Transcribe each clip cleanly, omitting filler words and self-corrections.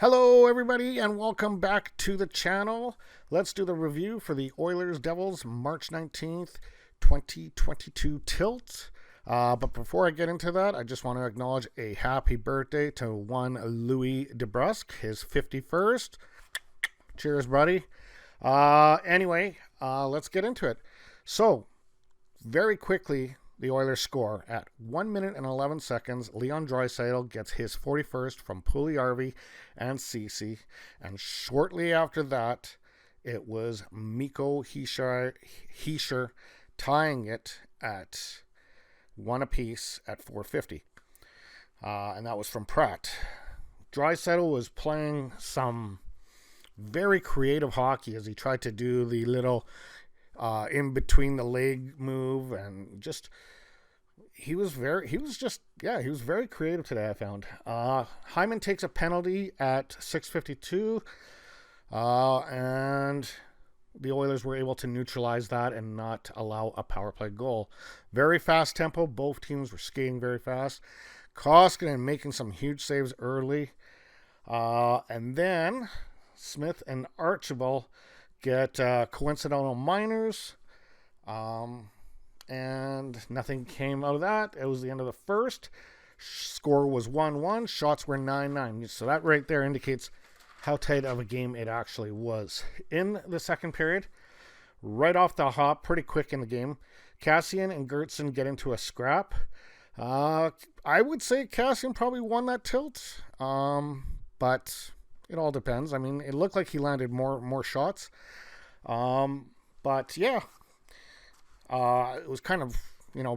Hello, everybody, and welcome back to the channel. Let's do the review for the Oilers Devils March 19th, 2022 tilt. But before I get into that, I just want to acknowledge a happy birthday to one Louis DeBrusque, his 51st. Cheers, buddy. Anyway, let's get into it. So, very quickly, the Oilers score at 1 minute and 11 seconds. Leon Draisaitl gets his 41st from Puljujärvi and Ceci. And shortly after that, it was Mikko Hischier tying it at one apiece at 4:50. And that was from Pratt. Draisaitl was playing some very creative hockey as he tried to do the little in between the leg move, and just he was very creative today, I found. Hyman takes a penalty at 6:52, and the Oilers were able to neutralize that and not allow a power play goal. Very fast tempo. Both teams were skating very fast. Koskinen making some huge saves early, and then Smith and Archibald get coincidental minors, and nothing came out of that. It was the end of the first. Score was 1-1. Shots were 9-9. So that right there indicates how tight of a game it actually was. In the second period, right off the hop, pretty quick in the game, Cassian and Gertson get into a scrap. I would say Cassian probably won that tilt, but it all depends. I mean, it looked like he landed more shots. But yeah, it was kind of,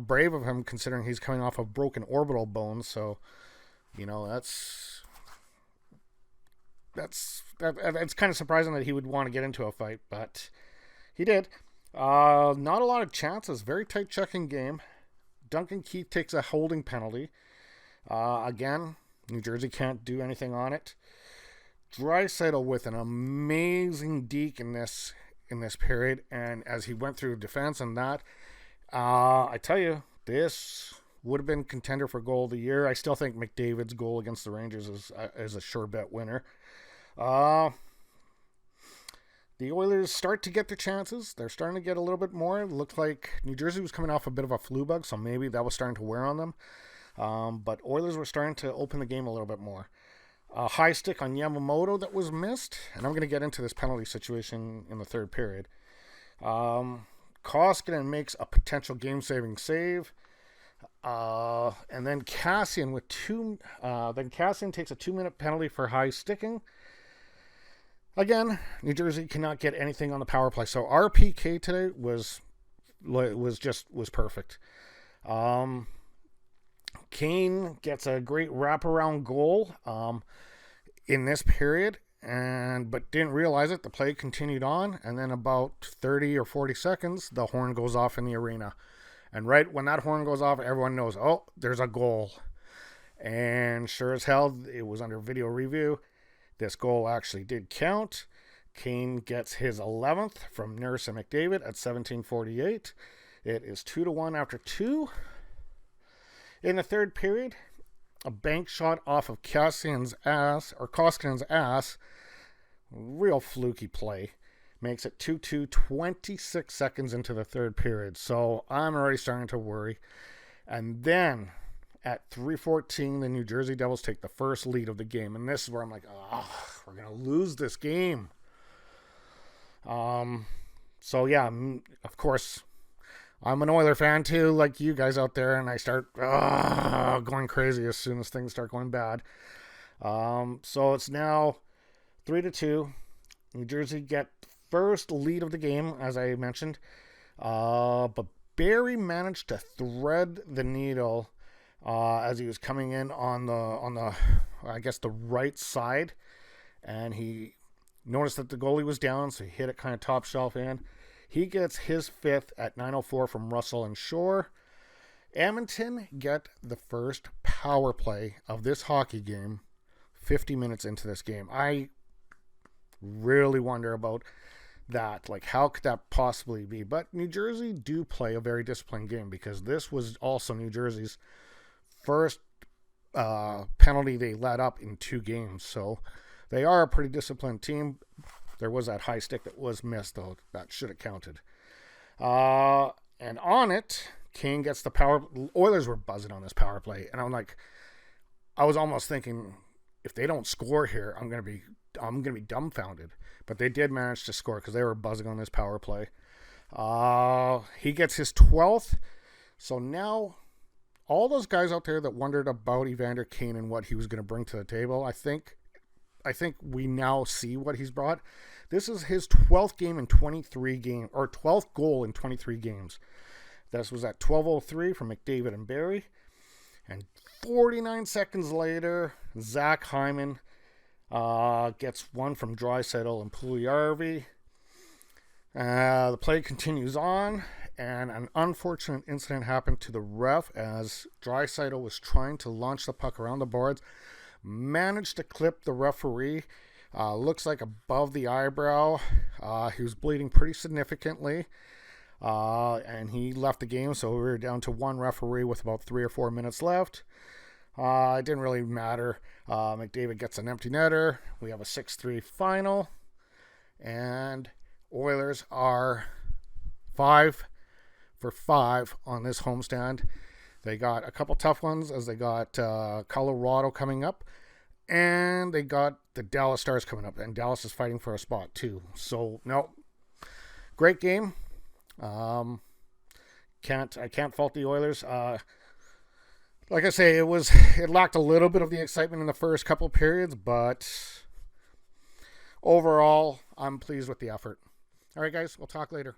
brave of him considering he's coming off a broken orbital bone. So, that's kind of surprising that he would want to get into a fight, but he did. Not a lot of chances. Very tight checking game. Duncan Keith takes a holding penalty. Again, New Jersey can't do anything on it. Draisaitl with an amazing deke in this period, and as he went through defense and that, I tell you, this would have been contender for goal of the year. I still think McDavid's goal against the Rangers is a sure bet winner. The Oilers start to get their chances. They're starting to get a little bit more. It looked like New Jersey was coming off a bit of a flu bug, so maybe that was starting to wear on them. But Oilers were starting to open the game a little bit more. A high stick on Yamamoto that was missed, and I'm going to get into this penalty situation in the third period. Koskinen makes a potential game-saving save, and then Cassian takes a 2-minute penalty for high sticking. Again, New Jersey cannot get anything on the power play, so our PK today was perfect. Kane gets a great wraparound goal in this period, but didn't realize it. The play continued on, and then about 30 or 40 seconds, the horn goes off in the arena. And right when that horn goes off, everyone knows, oh, there's a goal. And sure as hell, it was under video review. This goal actually did count. Kane gets his 11th from Nurse and McDavid at 17:48. It is 2-1 after 2. In the third period, a bank shot off of Koskinen's ass, real fluky play, makes it 2-2, 26 seconds into the third period. So I'm already starting to worry. And then at 3:14, the New Jersey Devils take the first lead of the game. And this is where I'm like, we're going to lose this game. So yeah, of course, I'm an Oiler fan too, like you guys out there, and I start going crazy as soon as things start going bad. So it's now 3-2. New Jersey get first lead of the game, as I mentioned. But Barry managed to thread the needle as he was coming in on the right side, and he noticed that the goalie was down, so he hit it kind of top shelf in. He gets his 5th at 9:04 from Russell and Shore. Edmonton get the first power play of this hockey game 50 minutes into this game. I really wonder about that. Like, how could that possibly be? But New Jersey do play a very disciplined game, because this was also New Jersey's first penalty they let up in 2 games. So They are a pretty disciplined team. There was that high stick that was missed, though. That should have counted. And on it, Kane gets the power. Oilers were buzzing on this power play, and I was almost thinking, if they don't score here, I'm gonna be dumbfounded. But they did manage to score because they were buzzing on this power play. He gets his 12th. So now, all those guys out there that wondered about Evander Kane and what he was going to bring to the table, I think we now see what he's brought. This is his 12th game in 23 games, or 12th goal in 23 games. This was at 12:03 from McDavid and Barrie. And 49 seconds later, Zach Hyman gets one from Draisaitl and Puljujarvi. The play continues on, and an unfortunate incident happened to the ref as Draisaitl was trying to launch the puck around the boards, managed to clip the referee. Looks like above the eyebrow. He was bleeding pretty significantly, and he left the game, so we were down to one referee with about 3 or 4 minutes left. It didn't really matter. McDavid gets an empty netter. We have a 6-3 final, and Oilers are 5 for 5 on this homestand. They got a couple tough ones, as they got Colorado coming up, and they got the Dallas Stars coming up, and Dallas is fighting for a spot too. So no, great game. I can't fault the Oilers. Like I say, it lacked a little bit of the excitement in the first couple periods, but overall, I'm pleased with the effort. All right, guys, we'll talk later.